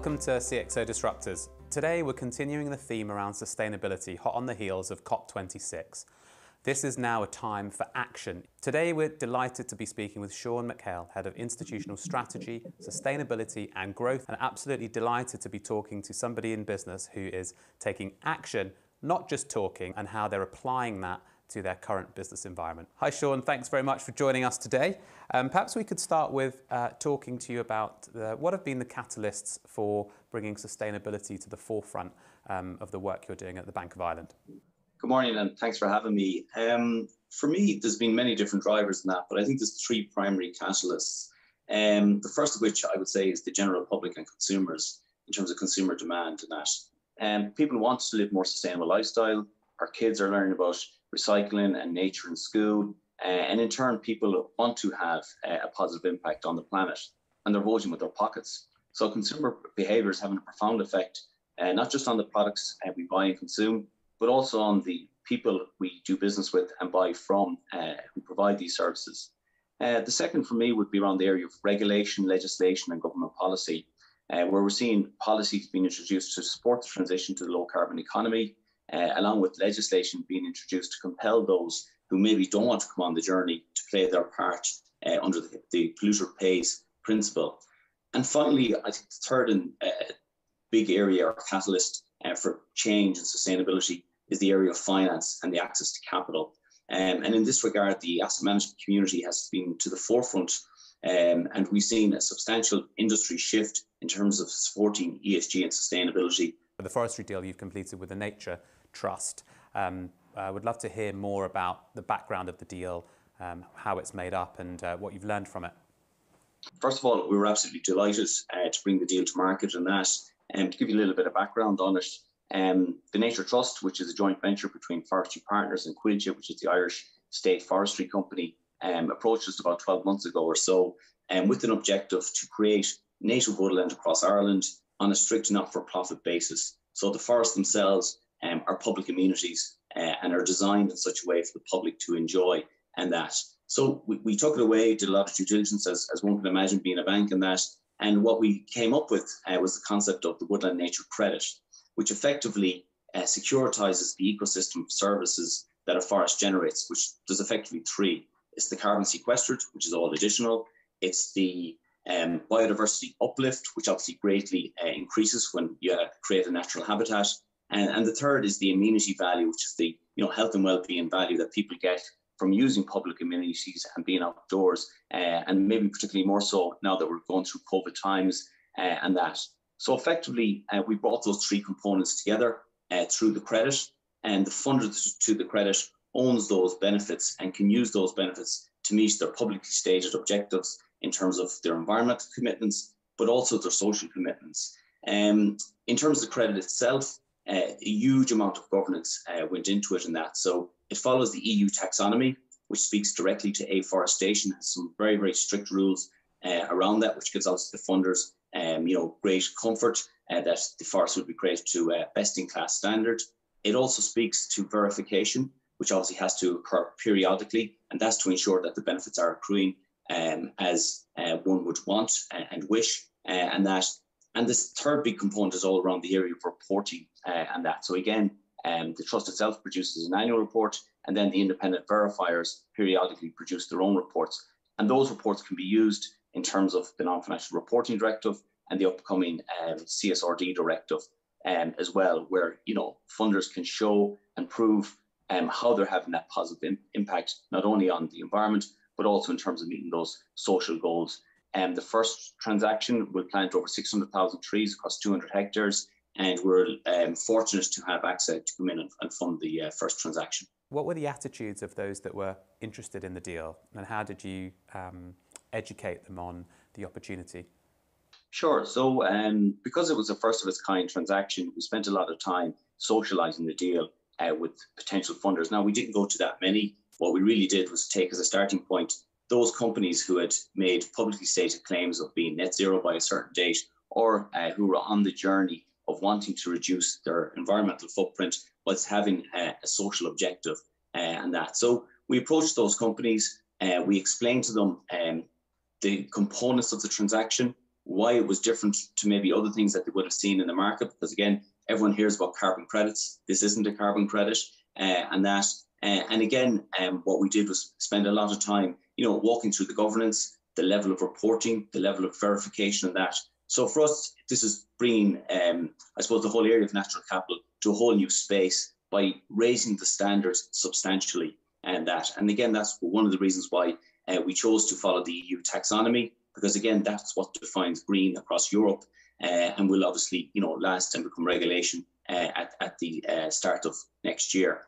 Welcome to CxO Disruptors. Today we're continuing the theme around sustainability, hot on the heels of COP26. This is now a time for action. Today we're delighted to be speaking with MacHale, Head of Institutional Strategy, Sustainability and Growth, and absolutely delighted to be talking to somebody in business who is taking action, not just talking, and how they're applying that to their current business environment. Hi Sean, thanks very much for joining us today. Perhaps we could start with talking to you about what have been the catalysts for bringing sustainability to the forefront of the work you're doing at the Bank of Ireland. Good morning and thanks for having me. For me, there's been many different drivers in that, but I think there's three primary catalysts. The first of which I would say is the general public and consumers in terms of consumer demand and that. People want to live more sustainable lifestyle. Our kids are learning about recycling and nature in school. And in turn, people want to have a positive impact on the planet, and they're voting with their pockets. So consumer behaviour is having a profound effect, not just on the products we buy and consume, but also on the people we do business with and buy from who provide these services. The second for me would be around the area of regulation, legislation and government policy, where we're seeing policies being introduced to support the transition to the low carbon economy, along with legislation being introduced to compel those who maybe don't want to come on the journey to play their part under the polluter pays principle. And finally, I think the third and big area or catalyst for change and sustainability is the area of finance and the access to capital. And in this regard, the asset management community has been to the forefront, and we've seen a substantial industry shift in terms of supporting ESG and sustainability. The forestry deal you've completed with the Nature Trust. I would love to hear more about the background of the deal, how it's made up and what you've learned from it. First of all, we were absolutely delighted to bring the deal to market and that. To give you a little bit of background on it, the Nature Trust, which is a joint venture between Forestry Partners and CxO, which is the Irish State Forestry Company, approached us about 12 months ago or so, with an objective to create native woodland across Ireland on a strict not-for-profit basis. So the forests themselves are public amenities and are designed in such a way for the public to enjoy and that. So we took it away, did a lot of due diligence as one can imagine being a bank and that. And what we came up with was the concept of the Woodland Nature Credit, which effectively securitises the ecosystem of services that a forest generates, which there's effectively three. It's the carbon sequestered, which is all additional. It's the biodiversity uplift, which obviously greatly increases when you create a natural habitat. And the third is the amenity value, which is the health and well-being value that people get from using public amenities and being outdoors, and maybe particularly more so now that we're going through COVID times and that. So effectively, we brought those three components together through the credit, and the funder to the credit owns those benefits and can use those benefits to meet their publicly stated objectives in terms of their environmental commitments, but also their social commitments. In terms of the credit itself, a huge amount of governance went into it in that. So it follows the EU taxonomy, which speaks directly to afforestation, has some very, very strict rules around that, which gives us the funders great comfort that the forest would be created to a best-in-class standard. It also speaks to verification, which obviously has to occur periodically, and that's to ensure that the benefits are accruing as one would want and wish, and that. And this third big component is all around the area of reporting and that. So again, the trust itself produces an annual report, and then the independent verifiers periodically produce their own reports. And those reports can be used in terms of the non-financial reporting directive and the upcoming CSRD directive as well, where funders can show and prove how they're having that positive impact, not only on the environment, but also in terms of meeting those social goals. The first transaction will plant over 600,000 trees across 200 hectares, and we're fortunate to have access to come in and fund the first transaction. What were the attitudes of those that were interested in the deal, and how did you educate them on the opportunity? Sure. So because it was a first of its kind transaction, we spent a lot of time socialising the deal with potential funders. Now, we didn't go to that many. What we really did was take as a starting point those companies who had made publicly stated claims of being net zero by a certain date, or who were on the journey of wanting to reduce their environmental footprint whilst having a social objective and that. So we approached those companies, we explained to them the components of the transaction, why it was different to maybe other things that they would have seen in the market, because again, everyone hears about carbon credits. This isn't a carbon credit, and again, what we did was spend a lot of time, walking through the governance, the level of reporting, the level of verification, and that. So for us, this is bringing, I suppose, the whole area of natural capital to a whole new space by raising the standards substantially, and again, that's one of the reasons why we chose to follow the EU taxonomy, because again, that's what defines green across Europe, and will obviously, last and become regulation at the start of next year.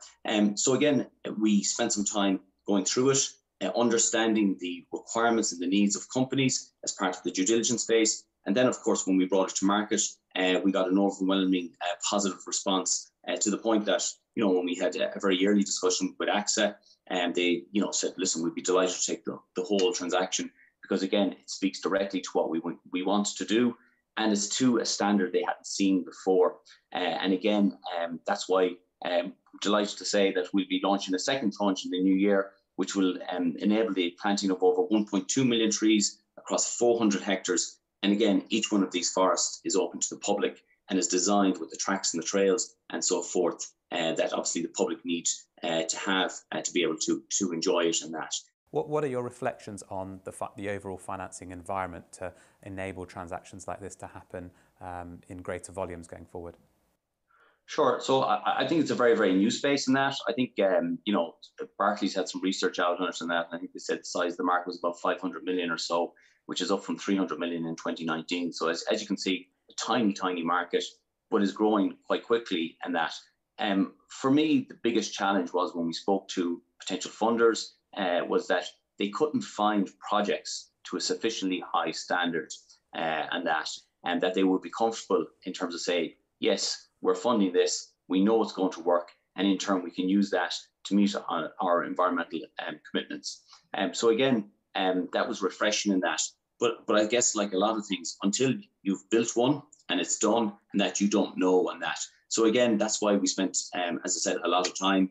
So again, we spent some time going through it, understanding the requirements and the needs of companies as part of the due diligence phase. And then, of course, when we brought it to market, we got an overwhelming positive response to the point that, when we had a very early discussion with AXA, and they, said, listen, we'd be delighted to take the whole transaction, because again, it speaks directly to what we want to do, and it's to a standard they hadn't seen before. And again, that's why I'm delighted to say that we'll be launching a second tranche in the new year, which will enable the planting of over 1.2 million trees across 400 hectares. And again, each one of these forests is open to the public and is designed with the tracks and the trails and so forth, that obviously the public need to have to be able to enjoy it and that. What are your reflections on the overall financing environment to enable transactions like this to happen in greater volumes going forward? Sure. So I think it's a very, very new space in that. I think, Barclays had some research out on it and that. And I think they said the size of the market was about 500 million or so, which is up from 300 million in 2019. So as you can see, a tiny, tiny market, but is growing quite quickly. And that, for me, the biggest challenge was when we spoke to potential funders, was that they couldn't find projects to a sufficiently high standard, and that they would be comfortable in terms of say, yes, we're funding this, we know it's going to work, and in turn we can use that to meet our environmental commitments. So again, that was refreshing in that. But I guess, like a lot of things, until you've built one and it's done, and that you don't know, and that. So again, that's why we spent, as I said, a lot of time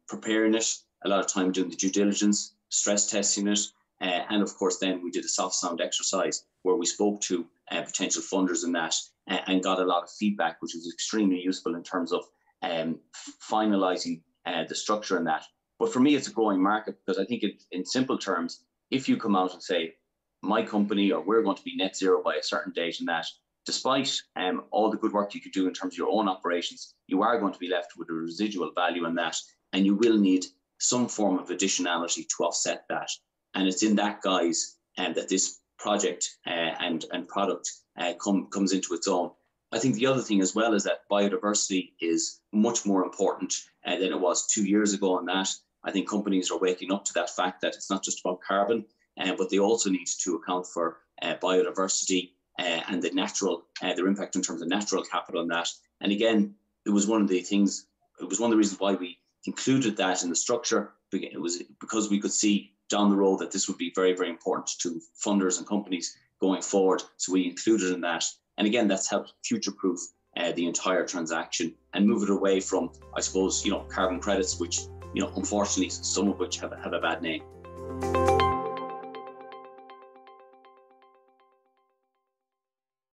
preparing it, a lot of time doing the due diligence, stress testing it, and of course then we did a soft sound exercise where we spoke to potential funders and that, and got a lot of feedback, which was extremely useful in terms of finalising the structure and that. But for me, it's a growing market, because I think in simple terms, if you come out and say, my company or we're going to be net zero by a certain date, and that, despite all the good work you could do in terms of your own operations, you are going to be left with a residual value in that, and you will need some form of additionality to offset that. And it's in that guise that this project and product comes into its own. I think the other thing as well is that biodiversity is much more important than it was 2 years ago, and that I think companies are waking up to that fact that it's not just about carbon, but they also need to account for biodiversity and the natural, their impact in terms of natural capital and that. And again, it was one of the reasons why we included that in the structure. It was because we could see down the road that this would be very, very important to funders and companies going forward. So we included in that. And again, that's helped future-proof the entire transaction and move it away from, I suppose, carbon credits, which, unfortunately, some of which have a bad name.